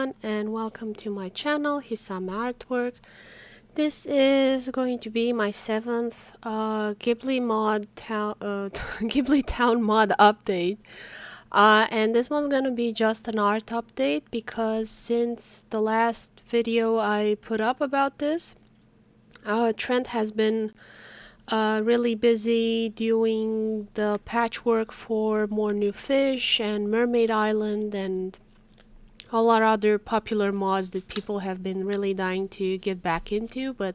everyone, and welcome to my channel, Hisame Artwork. This is going to be my 7th Ghibli Town mod update. And this one's gonna be just an art update because since the last video I put up about this, Trent has been really busy doing the patchwork for more new fish and Mermaid Island and a lot of other popular mods that people have been really dying to get back into but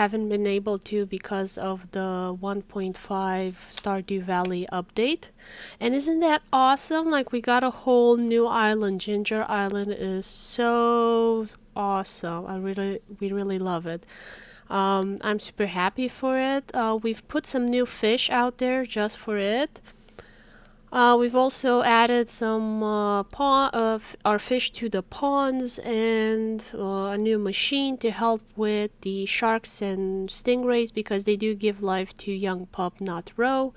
haven't been able to because of the 1.5 StardewValley update. And isn't that awesome? Like, we got a whole new island. Ginger Island is so awesome. We really love it. I'm super happy for it. We've put some new fish out there just for it. We've also added some our fish to the ponds and a new machine to help with the sharks and stingrays because they do give life to young pup, not roe.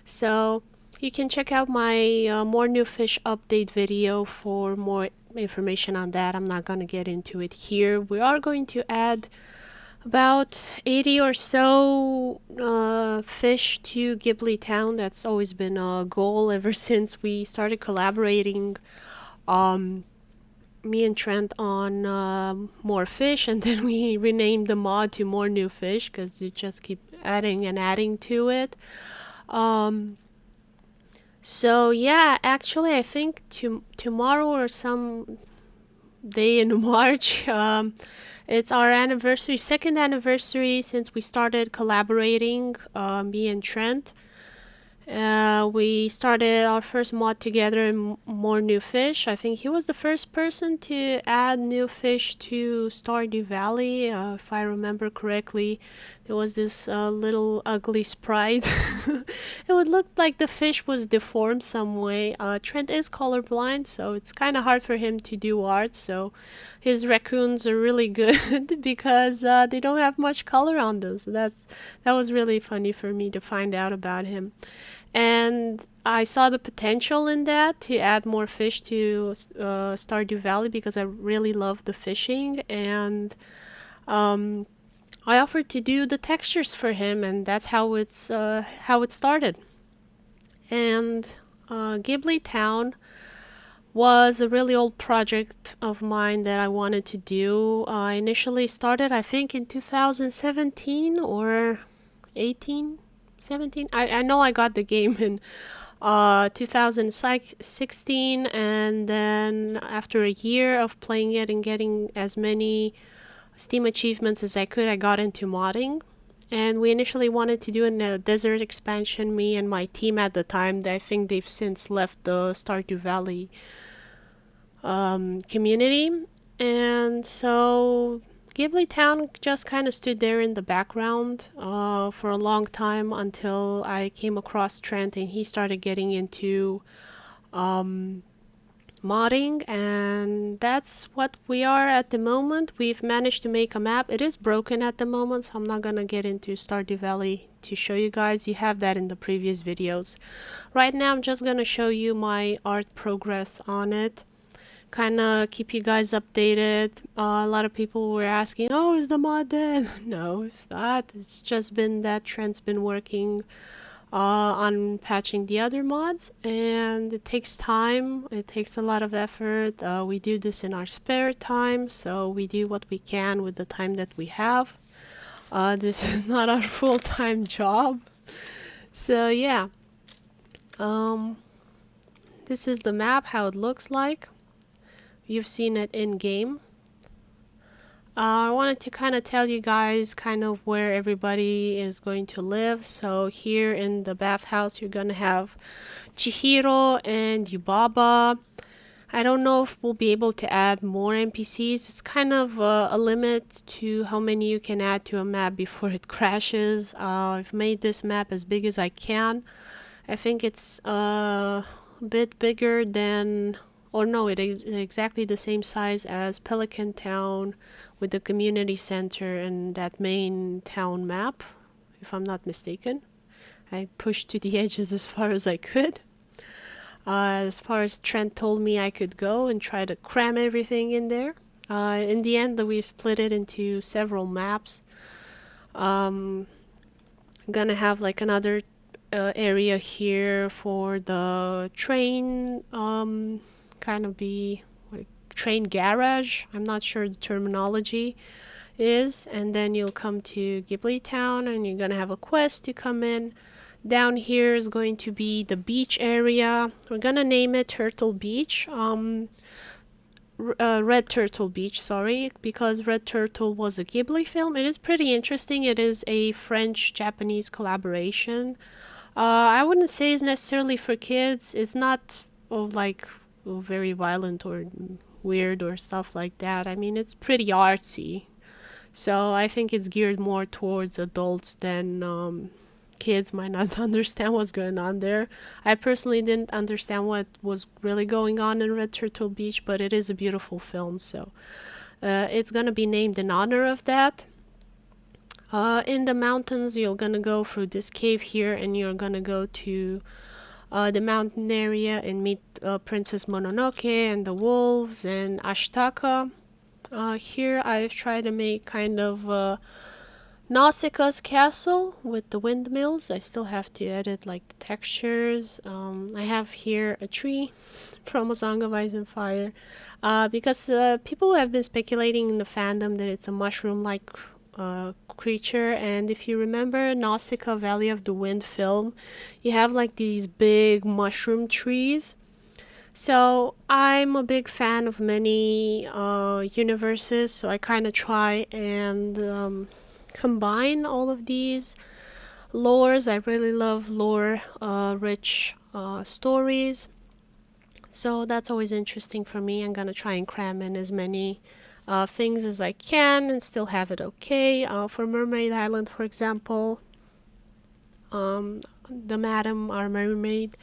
So you can check out my more new fish update video for more information on that. I'm not gonna get into it here. We are going to add about 80 or so fish to Ghibli Town. That's always been a goal ever since we started collaborating, me and Trent, on more fish, and then we renamed the mod to More New Fish because you just keep adding and adding to it. So yeah, actually I think tomorrow or some day in March, it's our anniversary, second anniversary since we started collaborating, me and Trent. We started our first mod together in More New Fish. I think he was the first person to add new fish to Stardew Valley, if I remember correctly. There was this little ugly sprite. It would look like the fish was deformed some way. Trent is colorblind, so it's kind of hard for him to do art, so his raccoons are really good because they don't have much color on them. So that was really funny for me to find out about him. And I saw the potential in that to add more fish to Stardew Valley because I really love the fishing, and I offered to do the textures for him, and that's how it started. And Ghibli Town was a really old project of mine that I wanted to do. I initially started, I think, in 2017 or 18, 17. I know I got the game in 2016, and then after a year of playing it and getting as many Steam achievements as I could, I got into modding. And we initially wanted to do a desert expansion, me and my team at the time. I think they've since left the Stardew Valley community. And so Ghibli Town just kind of stood there in the background for a long time until I came across Trent and he started getting into modding, and that's what we are at the moment. We've managed to make a map. It is broken at the moment, so I'm not gonna get into Stardew Valley to show you guys. You have that in the previous videos. Right now I'm just gonna show you my art progress on it, kind of keep you guys updated. A lot of people were asking, oh, is the mod dead? No, it's not. It's just been that Trent's been working on patching the other mods, and it takes time. It takes a lot of effort. We do this in our spare time, so we do what we can with the time that we have. This is not our full-time job. So yeah, this is the map, how it looks like. You've seen it in game. I wanted to kind of tell you guys kind of where everybody is going to live. So here in the bathhouse, you're gonna have Chihiro and Yubaba. I don't know if we'll be able to add more NPCs. It's kind of a limit to how many you can add to a map before it crashes. I've made this map as big as I can. I think it's a bit bigger than, or no, it is exactly the same size as Pelican Town with the community center and that main town map, if I'm not mistaken. I pushed to the edges as far as I could. As far as Trent told me, I could go and try to cram everything in there. In the end, we've split it into several maps. I'm gonna have like another area here for the train, kind of be like train garage. I'm not sure the terminology is. And then you'll come to Ghibli Town and you're gonna have a quest to come in. Down here is going to be the beach area. We're gonna name it Turtle Beach. Red Turtle Beach, sorry, because Red Turtle was a Ghibli film. It is pretty interesting. It is a French-Japanese collaboration. I wouldn't say it's necessarily for kids. It's not very violent or weird or stuff like that. I mean, it's pretty artsy. So I think it's geared more towards adults than kids might not understand what's going on there. I personally didn't understand what was really going on in Red Turtle Beach, but it is a beautiful film, so it's gonna be named in honor of that. In the mountains, you're gonna go through this cave here, and you're gonna go to the mountain area and meet Princess Mononoke and the wolves and Ashitaka. Here I've tried to make kind of Nausicaa's castle with the windmills. I still have to edit like the textures. I have here a tree from A Song of Ice and Fire because people have been speculating in the fandom that it's a mushroom-like creature, and if you remember Nausicaa Valley of the Wind film, you have like these big mushroom trees. So I'm a big fan of many universes, so I kind of try and combine all of these lores. I really love lore rich stories, so that's always interesting for me. I'm gonna try and cram in as many things as I can and still have it okay. For Mermaid Island, for example, the madam, our mermaid,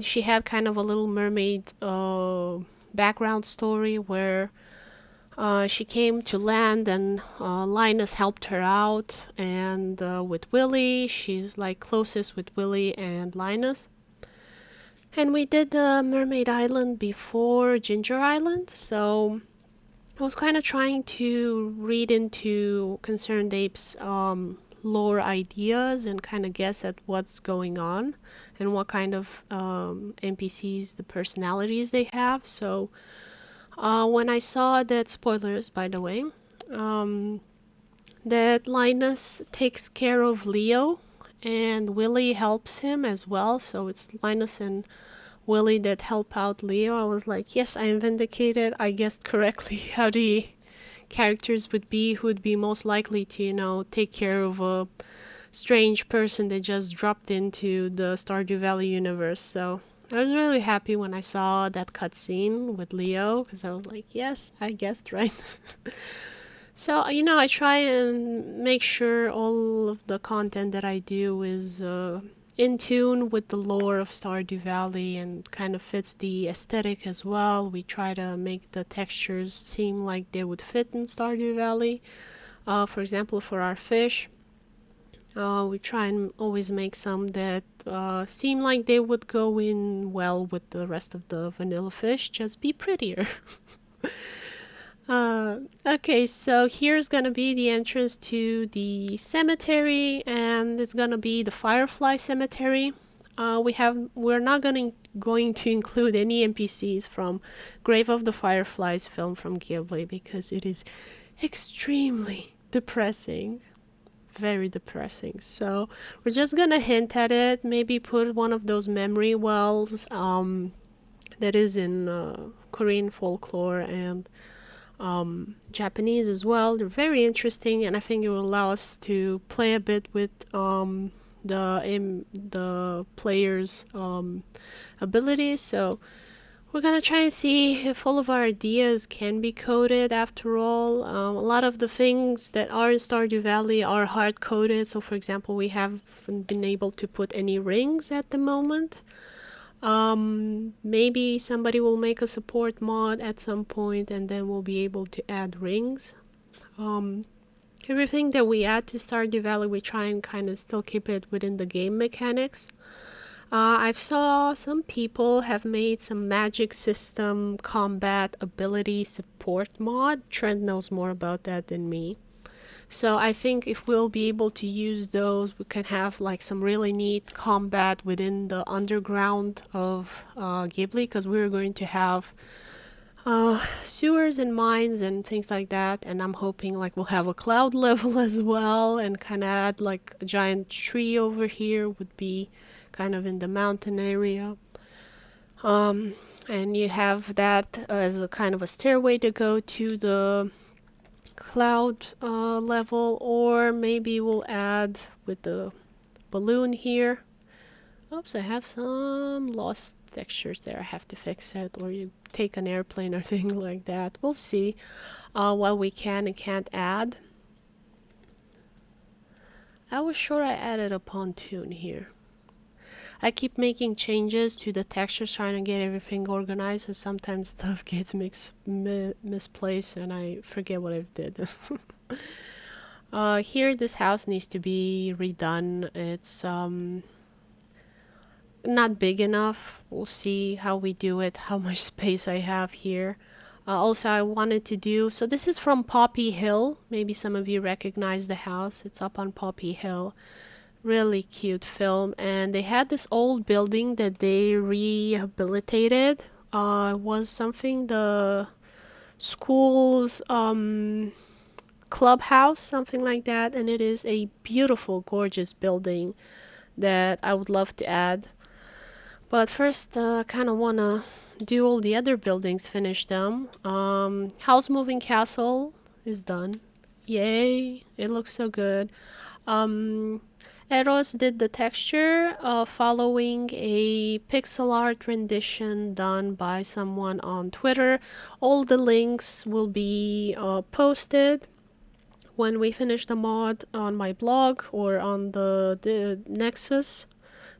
she had kind of a little mermaid background story where she came to land and Linus helped her out, and with Willy, she's like closest with Willy and Linus. And we did the Mermaid Island before Ginger Island, so I was kind of trying to read into Concerned Ape's lore ideas and kind of guess at what's going on and what kind of NPCs, the personalities they have. So when I saw that, spoilers by the way, that Linus takes care of Leo and Willy helps him as well, so it's Linus and Willy that help out Leo, I was like, yes, I am vindicated. I guessed correctly how the characters would be, who would be most likely to, take care of a strange person that just dropped into the Stardew Valley universe. So I was really happy when I saw that cutscene with Leo, because I was like, yes, I guessed right. So, I try and make sure all of the content that I do is in tune with the lore of Stardew Valley and kind of fits the aesthetic as well. We try to make the textures seem like they would fit in Stardew Valley. For example, for our fish, we try and always make some that seem like they would go in well with the rest of the vanilla fish, just be prettier. Okay, so here's gonna be the entrance to the cemetery, and it's gonna be the Firefly Cemetery. We're not going to include any NPCs from Grave of the Fireflies film from Ghibli because it is extremely depressing, very depressing. So we're just gonna hint at it, maybe put one of those memory wells that is in Korean folklore and Japanese as well. They're very interesting, and I think it will allow us to play a bit with the player's abilities. So we're gonna try and see if all of our ideas can be coded. After all, a lot of the things that are in Stardew Valley are hard coded. So, for example, we haven't been able to put any rings at the moment. Maybe somebody will make a support mod at some point and then we'll be able to add rings. Everything that we add to Stardew Valley, we try and kind of still keep it within the game mechanics. I saw some people have made some magic system combat ability support mod. Trent knows more about that than me. So I think if we'll be able to use those, we can have like some really neat combat within the underground of Ghibli, because we're going to have sewers and mines and things like that. And I'm hoping like we'll have a cloud level as well, and kind of add like a giant tree over here would be kind of in the mountain area. Um, and you have that as a kind of a stairway to go to the cloud level, or maybe we'll add with the balloon here. Oops, I have some lost textures there. I have to fix it, or you take an airplane or thing like that. We'll see what we can and can't add. I was sure I added a pontoon here. I keep making changes to the textures, trying to get everything organized, so sometimes stuff gets misplaced and I forget what I did. Here, this house needs to be redone. It's not big enough. We'll see how we do it, how much space I have here. Also, I wanted to do, so this is from Poppy Hill. Maybe some of you recognize the house. It's up on Poppy Hill. Really cute film. And they had this old building that they rehabilitated. It was something the school's clubhouse, something like that. And it is a beautiful, gorgeous building that I would love to add. But first, kind of want to do all the other buildings, finish them. House moving castle is done. Yay, it looks so good. Eros did the texture following a pixel art rendition done by someone on Twitter. All the links will be posted when we finish the mod on my blog or on the Nexus.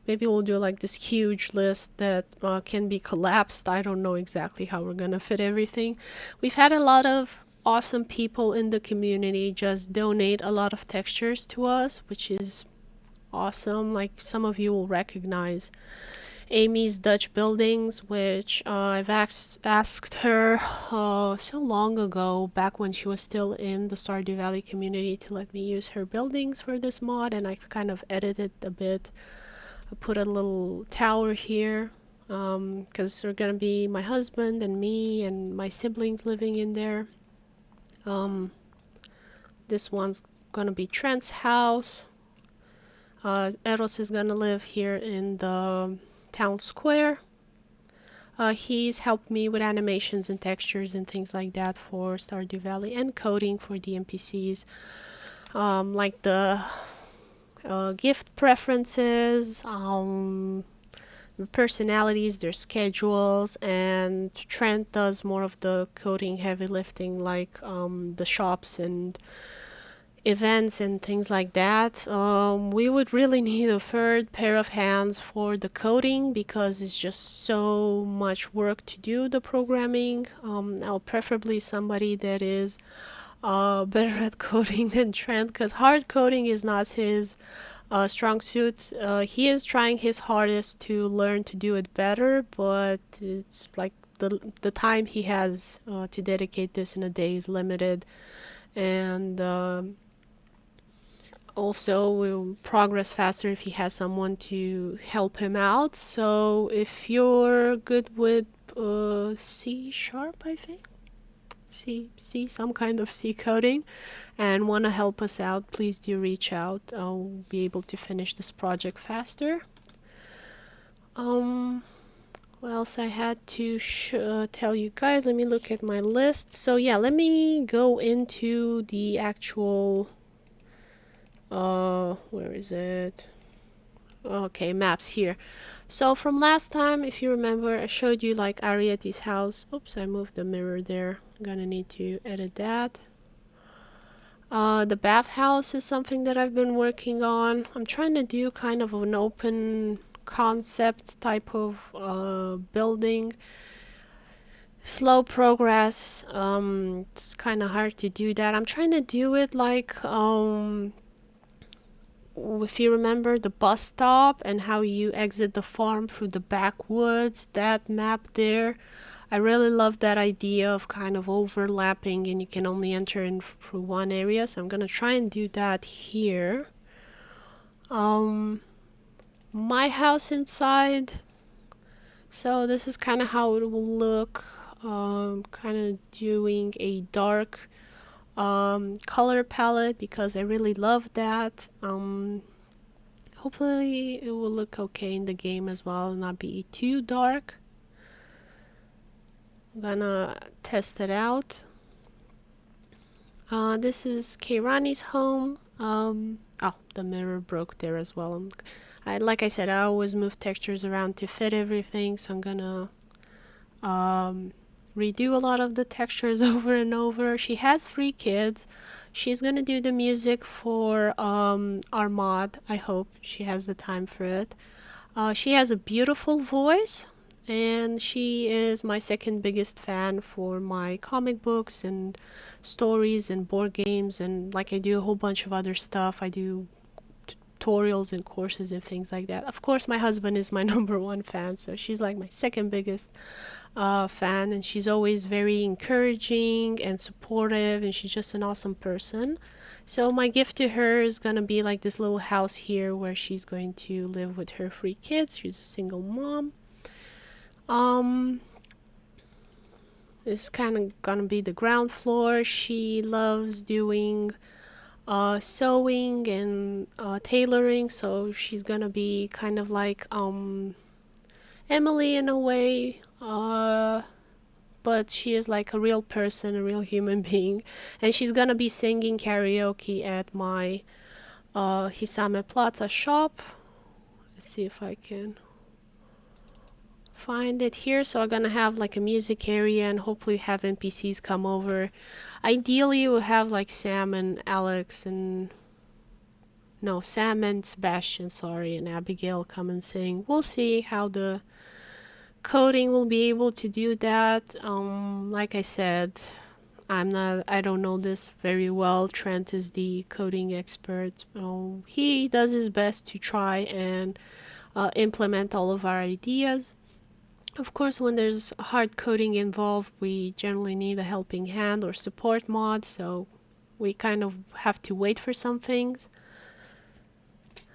Maybe we'll do like this huge list that can be collapsed. I don't know exactly how we're gonna fit everything. We've had a lot of awesome people in the community just donate a lot of textures to us, which is awesome. Like some of you will recognize Amy's Dutch buildings, which I've asked her so long ago, back when she was still in the Stardew Valley community, to let me use her buildings for this mod, and I've kind of edited a bit. I put a little tower here because they're gonna be my husband and me and my siblings living in there. This one's gonna be Trent's house. Eros is gonna live here in the town square. He's helped me with animations and textures and things like that for Stardew Valley, and coding for the NPCs, like the gift preferences, personalities, their schedules, and Trent does more of the coding heavy lifting, like the shops and events and things like that. We would really need a third pair of hands for the coding because it's just so much work to do the programming. I'll preferably somebody that is better at coding than Trent, because hard coding is not his strong suit. He is trying his hardest to learn to do it better, but it's like the time he has to dedicate this in a day is limited, and also will progress faster if he has someone to help him out. So if you're good with C sharp, I think, C, some kind of C coding, and want to help us out, please do reach out. I'll be able to finish this project faster. What else I had to tell you guys? Let me look at my list. So yeah, let me go into the actual where is it? Okay, maps here. So from last time, if you remember, I showed you like Arietti's house. Oops, I moved the mirror there. I'm gonna need to edit that. The bathhouse is something that I've been working on. I'm trying to do kind of an open concept type of building. Slow progress. It's kind of hard to do that. I'm trying to do it like if you remember the bus stop and how you exit the farm through the backwoods, that map there, I really love that idea of kind of overlapping and you can only enter in through one area. So I'm gonna try and do that here. My house inside. So this is kind of how it will look. Kind of doing a dark color palette because I really love that. Hopefully it will look okay in the game as well and not be too dark. I'm gonna test it out. This is Kehrani's home. Oh, the mirror broke there as well. Like I said, I always move textures around to fit everything, so I'm gonna redo a lot of the textures over and over. She has 3 kids. She's gonna do the music for our mod. I hope she has the time for it. She has a beautiful voice, and she is my second biggest fan for my comic books and stories and board games, and like I do a whole bunch of other stuff. I do tutorials and courses and things like that. Of course, my husband is my #1 fan, so she's like my second biggest fan, and she's always very encouraging and supportive, and she's just an awesome person. So my gift to her is gonna be like this little house here where she's going to live with her 3 kids. She's a single mom. This is kind of gonna be the ground floor. She loves doing sewing and tailoring, so she's gonna be kind of like Emily in a way, but she is like a real person, a real human being, and she's gonna be singing karaoke at my Hisame Plaza shop. Let's see if I can find it here. So I'm gonna have like a music area and hopefully have NPCs come over. Ideally we'll have like Sam and Alex and Sam and Sebastian, sorry, and Abigail come and sing. We'll see how the coding will be able to do that. Like I said, I don't know this very well. Trent is the coding expert. He does his best to try and implement all of our ideas. Of course, when there's hard coding involved, we generally need a helping hand or support mod, so we kind of have to wait for some things.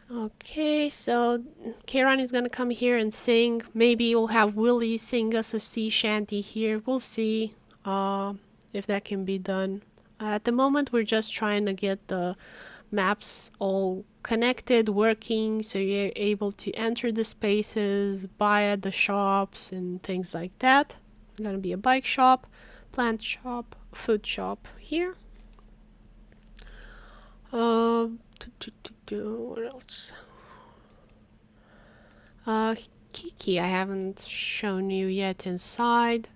Okay, so Kehrani is gonna come here and sing. Maybe we'll have Willie sing us a sea shanty here. We'll see if that can be done. At the moment, we're just trying to get the maps all connected, working, so you're able to enter the spaces, buy at the shops and things like that. There's gonna be a bike shop, plant shop, food shop here. What else? Kiki, I haven't shown you yet inside.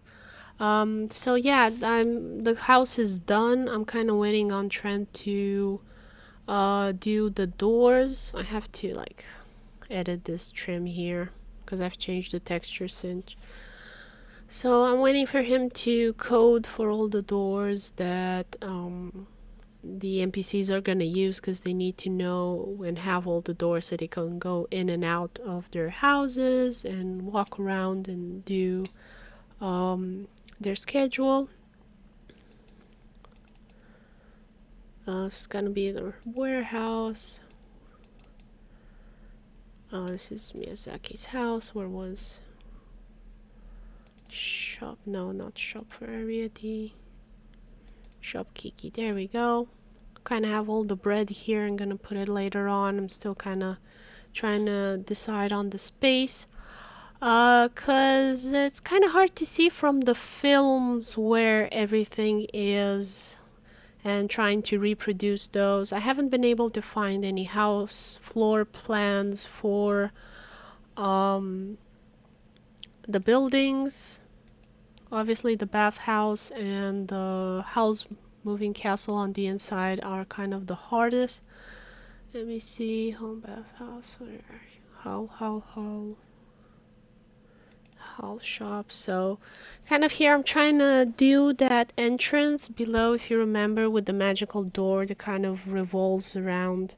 So yeah, the house is done. I'm kind of waiting on Trent to do the doors. I have to like edit this trim here because I've changed the texture since. So I'm waiting for him to code for all the doors that the NPCs are gonna use, because they need to know and have all the doors so they can go in and out of their houses and walk around and do their schedule. It's gonna be the warehouse. This is Miyazaki's house. Where was shop? No, not shop for Ariete. Shop Kiki. There we go. Kind of have all the bread here. I'm gonna put it later on. I'm still kind of trying to decide on the space. Cause it's kind of hard to see from the films where everything is, and trying to reproduce those. I haven't been able to find any house floor plans for the buildings. Obviously the bathhouse and the house moving castle on the inside are kind of the hardest. Let me see. Home, bathhouse, where are you? Hall shop. So kind of here I'm trying to do that entrance below, if you remember, with the magical door that kind of revolves around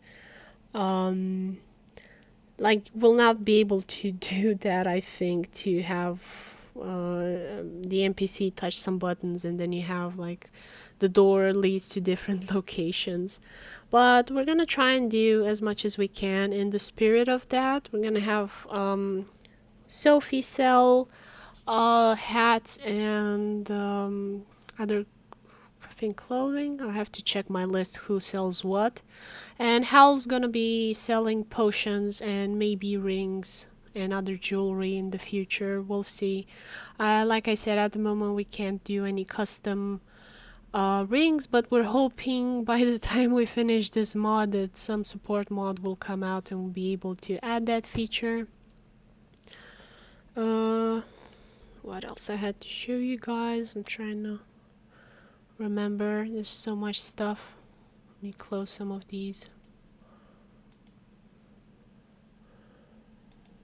Um, like will not be able to do that. I think to have the NPC touch some buttons and then you have like the door leads to different locations. But we're gonna try and do as much as we can in the spirit of that. We're gonna have Sophie sell hats and other, I think, clothing. I have to check my list who sells what. And Hal's gonna be selling potions and maybe rings and other jewelry in the future. We'll see. Like I said, at the moment we can't do any custom rings, but we're hoping by the time we finish this mod that some support mod will come out and we'll be able to add that feature. What else I had to show you guys? I'm trying to remember. There's so much stuff. Let me close some of these.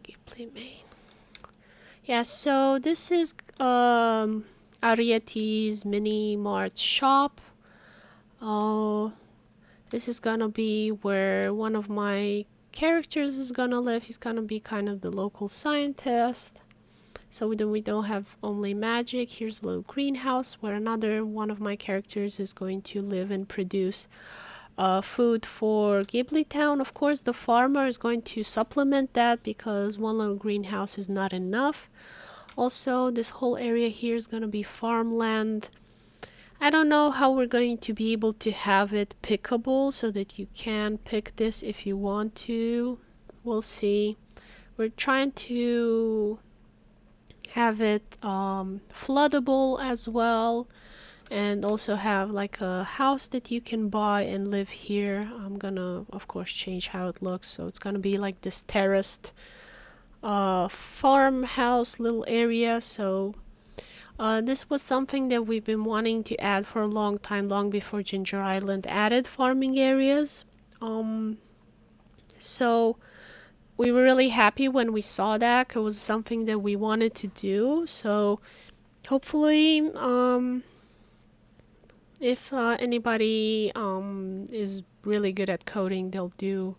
Ghibli main. Yeah, so this is Arieti's Mini Mart shop. This is gonna be where one of my characters is gonna live. He's gonna be kind of the local scientist. So we don't have only magic. Here's a little greenhouse where another one of my characters is going to live and produce food for Ghibli Town. Of course, the farmer is going to supplement that because one little greenhouse is not enough. Also, this whole area here is going to be farmland. I don't know how we're going to be able to have it pickable so that you can pick this if you want to. We'll see. We're trying to have it floodable as well, and also have like a house that you can buy and live here. I'm gonna of course change how it looks, so it's gonna be like this terraced farmhouse little area. So this was something that we've been wanting to add for a long time, long before Ginger Island added farming areas. So we were really happy when we saw that. It was something that we wanted to do. So hopefully, if anybody is really good at coding, they'll do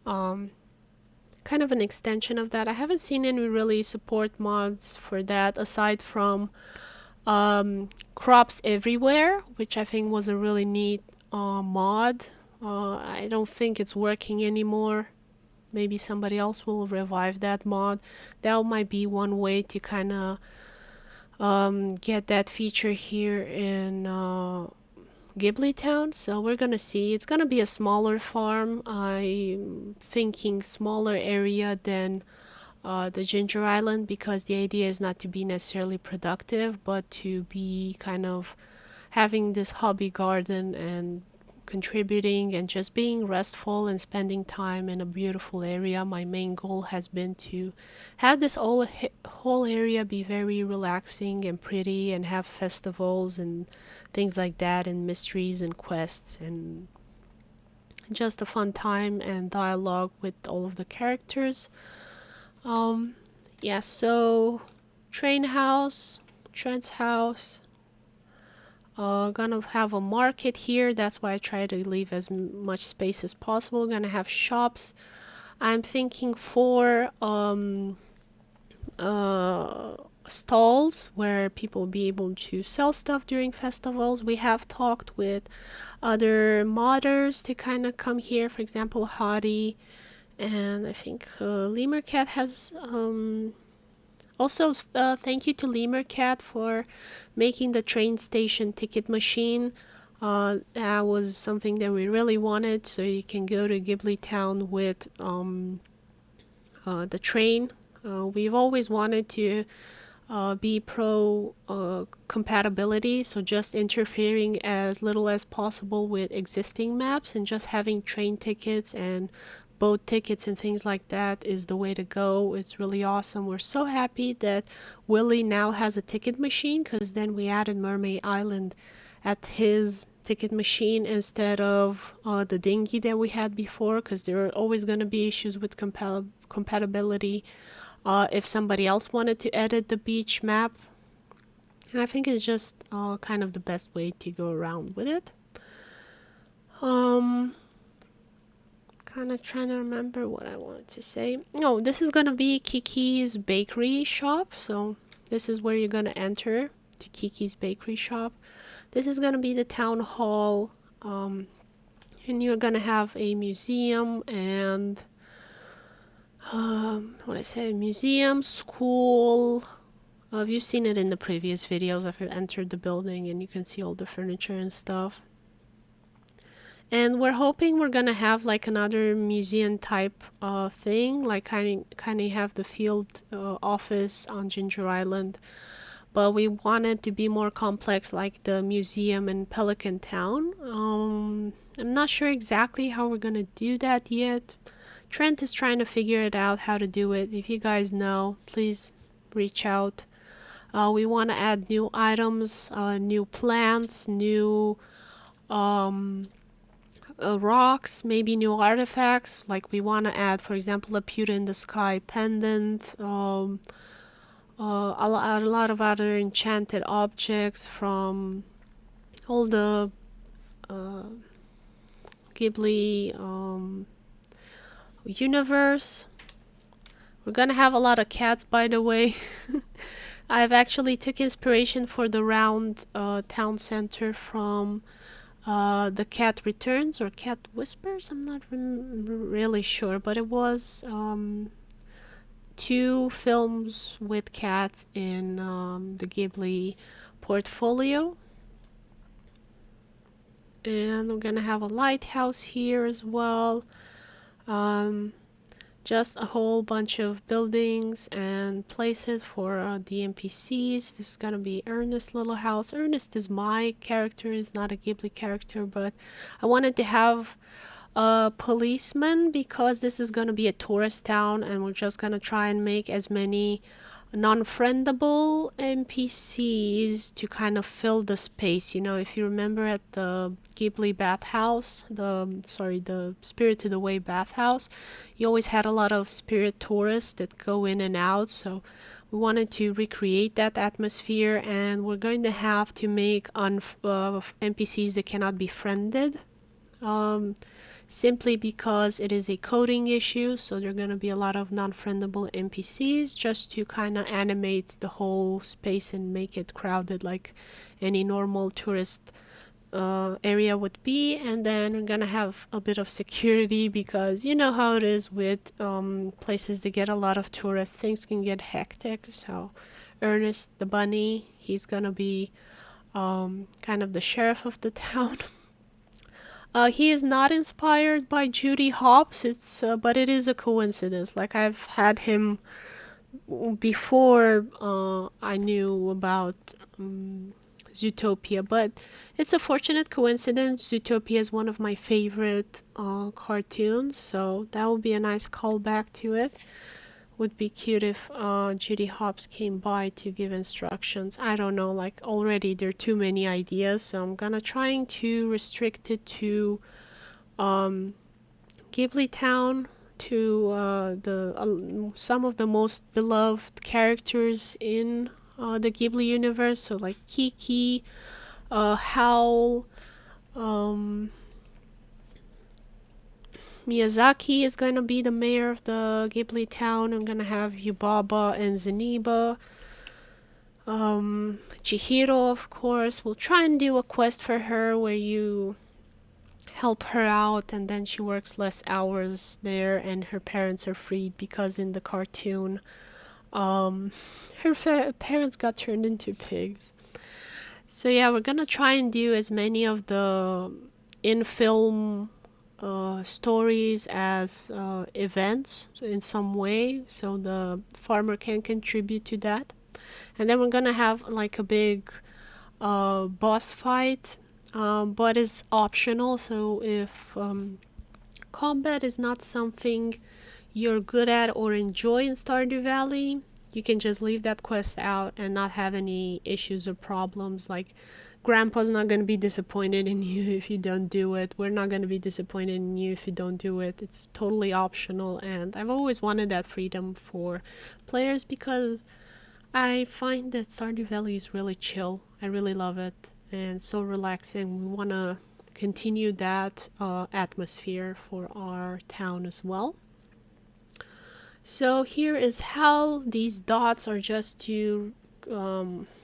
kind of an extension of that. I haven't seen any really support mods for that aside from crops everywhere, which I think was a really neat mod. I don't think it's working anymore. Maybe somebody else will revive that mod. That might be one way to kind of get that feature here in Ghibli Town. So we're gonna see. It's gonna be a smaller farm. I'm thinking smaller area than the Ginger Island, because the idea is not to be necessarily productive, but to be kind of having this hobby garden and contributing and just being restful and spending time in a beautiful area. My main goal has been to have this whole area be very relaxing and pretty and have festivals and things like that and mysteries and quests and just a fun time and dialogue with all of the characters. Yeah, so train house, Trent's house. Gonna have a market here. That's why I try to leave as much space as possible. Gonna have shops. I'm thinking for stalls where people will be able to sell stuff during festivals. We have talked with other modders to kind of come here. For example, Hottie, and I think Lemur Cat has also, thank you to Lemur Cat for making the train station ticket machine. That was something that we really wanted, so you can go to Ghibli Town with the train. We've always wanted to be pro compatibility, so just interfering as little as possible with existing maps and just having train tickets and boat tickets and things like that is the way to go. It's really awesome. We're so happy that Willie now has a ticket machine, because then we added Mermaid Island at his ticket machine instead of the dinghy that we had before, because there are always going to be issues with compatibility if somebody else wanted to edit the beach map. And I think it's just kind of the best way to go around with it. kind of trying to remember what I wanted to say. Oh, this is gonna be Kiki's bakery shop. So this is where you're gonna enter to Kiki's bakery shop. This is gonna be the town hall, and you're gonna have a museum and what I say, museum, school. You've seen it in the previous videos. I've entered the building and you can see all the furniture and stuff. And we're hoping we're gonna have like another museum type thing, like kind of have the field office on Ginger Island, but we want it to be more complex, like the museum in Pelican Town. I'm not sure exactly how we're gonna do that yet. Trent is trying to figure it out how to do it. If you guys know, please reach out. We want to add new items, new plants, new rocks, maybe new artifacts. Like we want to add, for example, a pewter in the sky pendant, a lot of other enchanted objects from all the Ghibli universe. We're gonna have a lot of cats, by the way. I've actually took inspiration for the round town center from The Cat Returns or Cat Whispers. I'm not really sure, but it was 2 films with cats in the Ghibli portfolio. And we're gonna have a lighthouse here as well. Just a whole bunch of buildings and places for the NPCs. This is gonna be Ernest's little house. Ernest is my character, is not a Ghibli character, but I wanted to have a policeman because this is gonna be a tourist town and we're just gonna try and make as many non-friendable NPCs to kind of fill the space. You know, if you remember at the Ghibli bathhouse, the Spirited Away bathhouse, you always had a lot of spirit tourists that go in and out. So we wanted to recreate that atmosphere, and we're going to have to make NPCs that cannot be friended. Simply because it is a coding issue, so there are going to be a lot of non-friendable NPCs just to kind of animate the whole space and make it crowded like any normal tourist area would be. And then we're going to have a bit of security because you know how it is with places that get a lot of tourists, things can get hectic. So Ernest the bunny, he's going to be kind of the sheriff of the town. He is not inspired by Judy Hopps, but it is a coincidence. Like I've had him before I knew about Zootopia, but it's a fortunate coincidence. Zootopia is one of my favorite cartoons, so that would be a nice callback to it. Would be cute if Judy Hopps came by to give instructions. I don't know, like already there are too many ideas, so I'm gonna trying to restrict it to Ghibli Town, to some of the most beloved characters in the Ghibli universe. So like Kiki, Howl, Miyazaki is going to be the mayor of the Ghibli town. I'm going to have Yubaba and Zeniba. Chihiro, of course. We'll try and do a quest for her where you help her out and then she works less hours there and her parents are freed because in the cartoon her parents got turned into pigs. So yeah, we're going to try and do as many of the in-film stories as events in some way, so the farmer can contribute to that. And then we're gonna have like a big boss fight, but it's optional. So if combat is not something you're good at or enjoy in Stardew Valley, you can just leave that quest out and not have any issues or problems. Like Grandpa's not going to be disappointed in you if you don't do it. We're not going to be disappointed in you if you don't do it. It's totally optional, and I've always wanted that freedom for players because I find that Stardew Valley is really chill. I really love it and so relaxing. We want to continue that atmosphere for our town as well. So here is how these dots are just to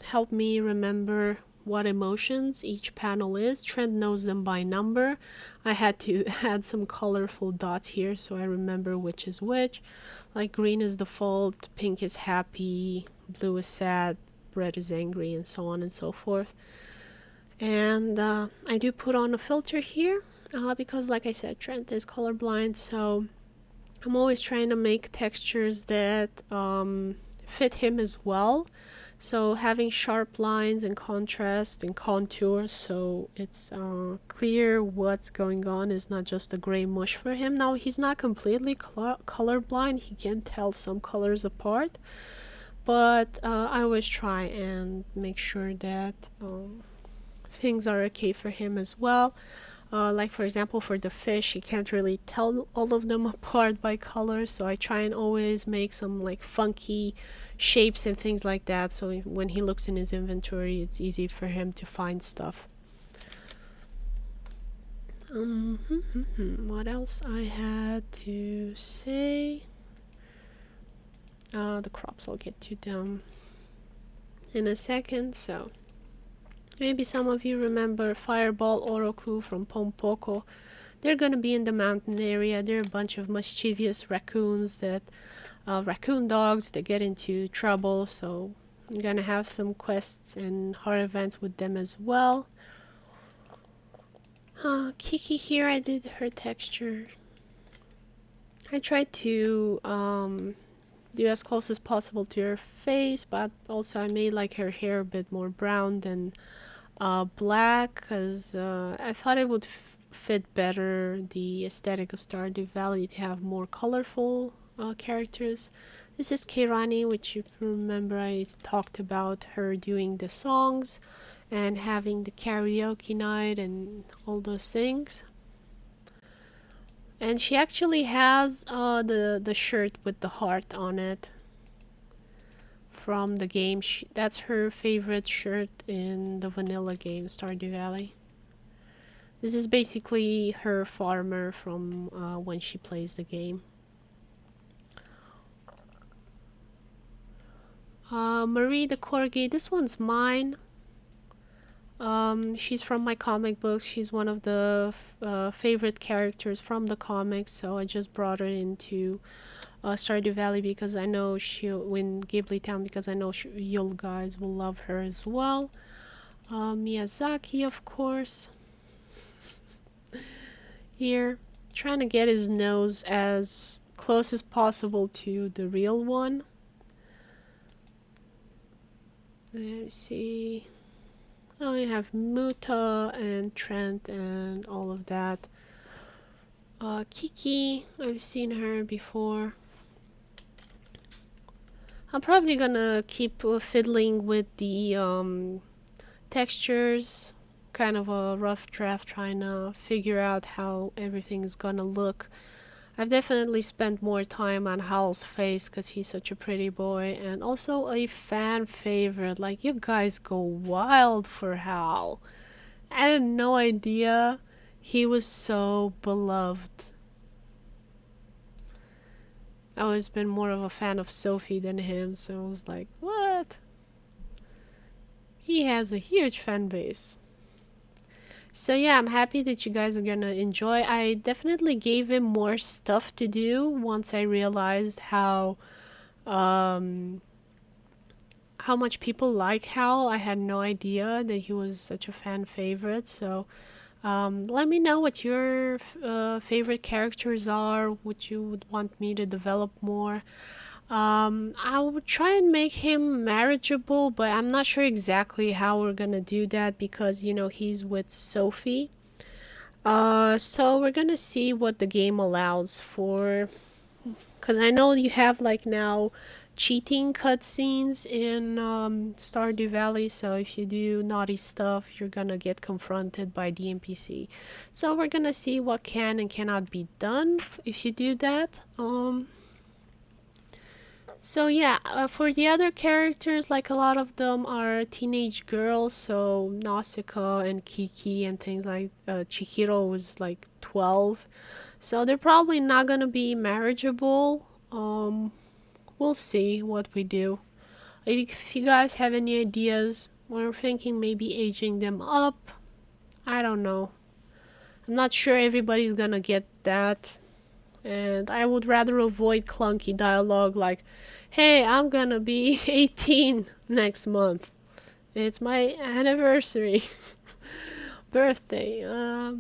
help me remember what emotions each panel is. Trent knows them by number. I had to add some colorful dots here so I remember which is which. Like green is default, pink is happy, blue is sad, red is angry, and so on and so forth. And I do put on a filter here because, like I said, Trent is colorblind, so I'm always trying to make textures that fit him as well. So having sharp lines and contrast and contours so it's clear what's going on is not just a gray mush for him. Now he's not completely colorblind, he can tell some colors apart, but I always try and make sure that things are okay for him as well. Like for example for the fish, you can't really tell all of them apart by color, so I try and always make some like funky shapes and things like that, so when he looks in his inventory it's easy for him to find stuff. What else I had to say? The crops, I'll get to them in a second. So maybe some of you remember Fireball Oroku from Pompoko. They're gonna be in the mountain area. They're a bunch of mischievous raccoons that raccoon dogs that get into trouble, so I'm gonna have some quests and hard events with them as well. Kiki here, I did her texture. I tried to do as close as possible to her face, but also I made like her hair a bit more brown than black, because I thought it would fit better the aesthetic of Stardew Valley to have more colorful characters. This is Kehrani, which you remember I talked about her doing the songs and having the karaoke night and all those things. And she actually has the shirt with the heart on it from the game. That's her favorite shirt in the vanilla game, Stardew Valley. This is basically her farmer from when she plays the game. Marie the Corgi, this one's mine. She's from my comic books. She's one of the favorite characters from the comics, so I just brought her into Stardew Valley because I know she'll win Ghibli Town, because I know you guys will love her as well. Miyazaki, of course. Here, trying to get his nose as close as possible to the real one. Let's see. I have Muta and Trent and all of that. Kiki, I've seen her before. I'm probably gonna keep fiddling with the textures, kind of a rough draft, trying to figure out how everything's gonna look. I've definitely spent more time on Hal's face because he's such a pretty boy, and also a fan favorite. Like, you guys go wild for Hal. I had no idea he was so beloved. I've always been more of a fan of Sophie than him, so I was like, what? He has a huge fan base. So yeah, I'm happy that you guys are gonna enjoy. I definitely gave him more stuff to do once I realized how much people like Hal. I had no idea that he was such a fan favorite. So let me know what your favorite characters are, what you would want me to develop more. I would try and make him marriageable, but I'm not sure exactly how we're gonna do that because, you know, he's with Sophie. So we're gonna see what the game allows for, because I know you have like now cheating cutscenes in Stardew Valley, so if you do naughty stuff, you're gonna get confronted by the NPC. So we're gonna see what can and cannot be done if you do that. So yeah, for the other characters, like a lot of them are teenage girls, so Nausicaa and Kiki and things like Chihiro was like 12. So they're probably not gonna be marriageable. We'll see what we do. If you guys have any ideas, we're thinking maybe aging them up. I don't know. I'm not sure everybody's gonna get that. And I would rather avoid clunky dialogue like, hey, I'm gonna be 18 next month. It's my anniversary, birthday.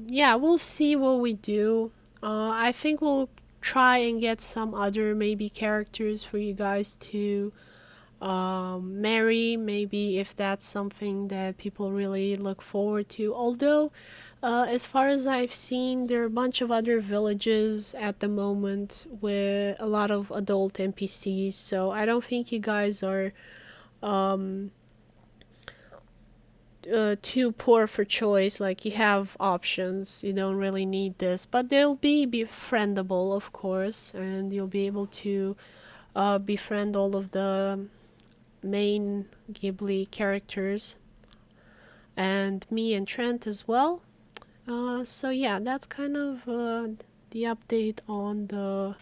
Yeah, we'll see what we do. I think we'll try and get some other maybe characters for you guys to marry, maybe if that's something that people really look forward to. Although, as far as I've seen, there are a bunch of other villages at the moment with a lot of adult NPCs, so I don't think you guys are um, too poor for choice. Like, you have options, you don't really need this, but they'll be befriendable, of course, and you'll be able to befriend all of the main Ghibli characters and me and Trent as well. So yeah, that's kind of the update on the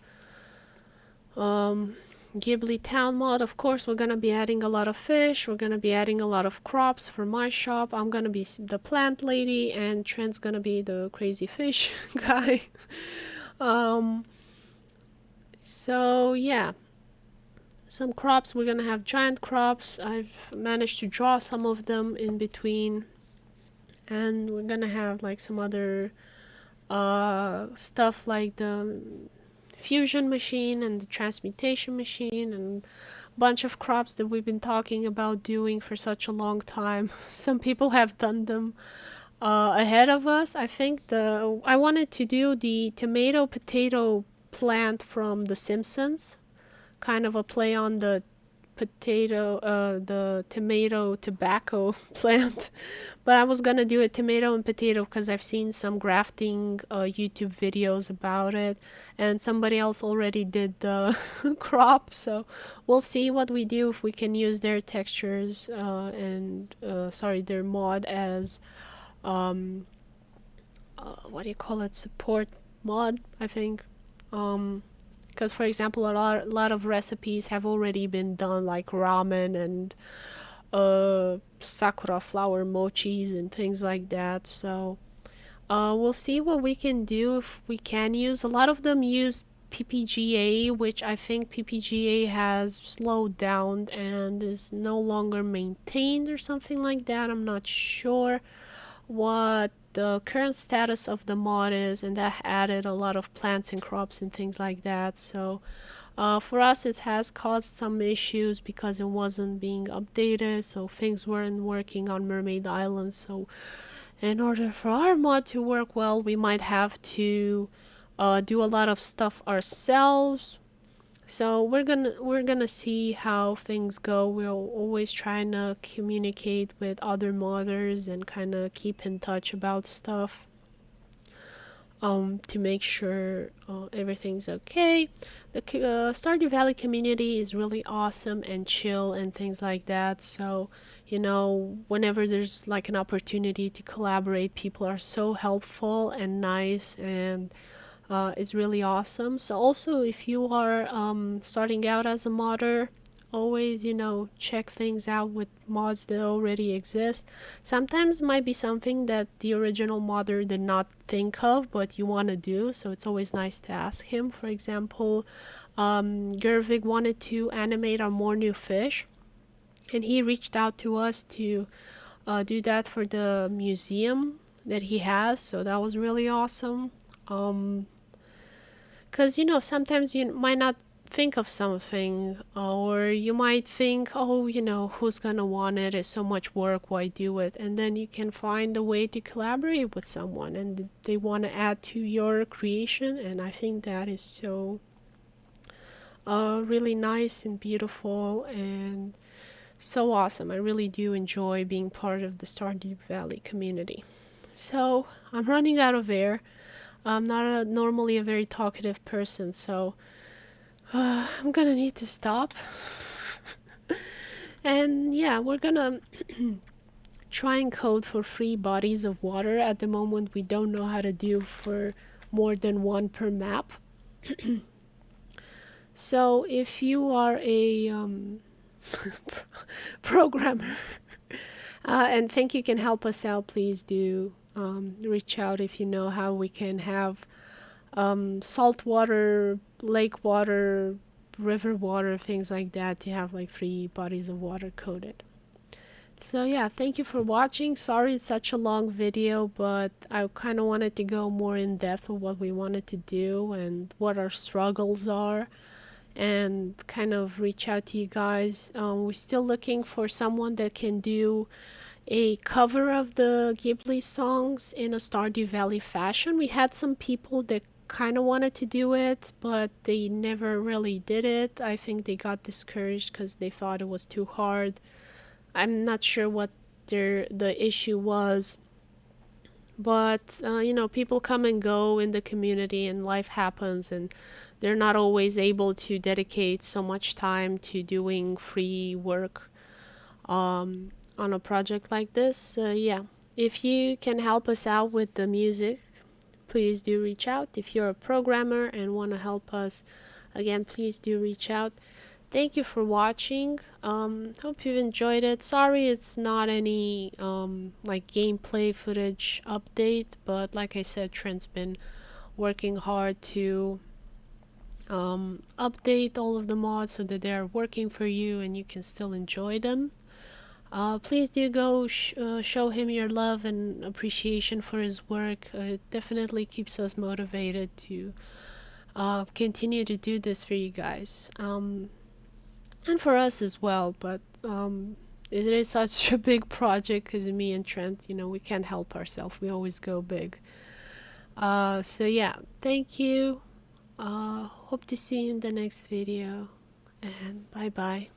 Ghibli town mod. Of course, we're gonna be adding a lot of fish. We're gonna be adding a lot of crops for my shop. I'm gonna be the plant lady, and Trent's gonna be the crazy fish guy. um, so yeah, some crops. We're gonna have giant crops. I've managed to draw some of them in between, and we're gonna have like some other stuff like the fusion machine and the transmutation machine and a bunch of crops that we've been talking about doing for such a long time. Some people have done them ahead of us. I think I wanted to do the tomato potato plant from The Simpsons, kind of a play on the tomato tobacco plant. But I was gonna do a tomato and potato because I've seen some grafting YouTube videos about it, and somebody else already did the crop. So we'll see what we do, if we can use their textures and sorry, their mod as what do you call it? Support mod, I think. Because for example, a lot of recipes have already been done, like ramen and sakura flower mochis and things like that. So we'll see what we can do, if we can use. A lot of them use PPGA, which I think PPGA has slowed down and is no longer maintained or something like that. I'm not sure what the current status of the mod is, and that added a lot of plants and crops and things like that. So for us, it has caused some issues because it wasn't being updated, so things weren't working on Mermaid Island. So in order for our mod to work well, we might have to do a lot of stuff ourselves. So we're gonna see how things go. We're always trying to communicate with other modders and kind of keep in touch about stuff to make sure everything's okay. The Stardew Valley community is really awesome and chill and things like that. So, whenever there's like an opportunity to collaborate, people are so helpful and nice, and it's really awesome. So also, if you are starting out as a modder, always check things out with mods that already exist. Sometimes it might be something that the original modder did not think of but you want to do, so it's always nice to ask him. For example, Gervig wanted to animate our more new fish, and he reached out to us to do that for the museum that he has, so that was really awesome. Because sometimes you might not think of something, or you might think, oh, who's gonna want it, it's so much work, why do it? And then you can find a way to collaborate with someone and they want to add to your creation, and I think that is so really nice and beautiful and so awesome. I really do enjoy being part of the Stardew Valley community. So I'm running out of air. I'm not normally a very talkative person, so I'm gonna need to stop. And yeah, we're gonna try and code for 3 bodies of water. At the moment, we don't know how to do for more than one per map. So if you are a programmer and think you can help us out, please do reach out if you know how we can have salt water, lake water, river water, things like that to have like 3 bodies of water coded. So yeah, thank you for watching. Sorry it's such a long video, but I kind of wanted to go more in depth of what we wanted to do and what our struggles are, and kind of reach out to you guys. We're still looking for someone that can do a cover of the Ghibli songs in a Stardew Valley fashion. We had some people that kind of wanted to do it, but they never really did it. I think they got discouraged because they thought it was too hard. I'm not sure what the issue was, but you know, people come and go in the community, and life happens, and they're not always able to dedicate so much time to doing free work on a project like this. Yeah, if you can help us out with the music, please do reach out. If you're a programmer and want to help us, again, please do reach out. Thank you for watching. Hope you've enjoyed it. Sorry it's not any like gameplay footage update, but like I said, Trent's been working hard to update all of the mods so that they're working for you and you can still enjoy them. Please do go show him your love and appreciation for his work. It definitely keeps us motivated to continue to do this for you guys. And for us as well, but it is such a big project because me and Trent, you know, we can't help ourselves. We always go big. So yeah, thank you. Hope to see you in the next video, and bye bye.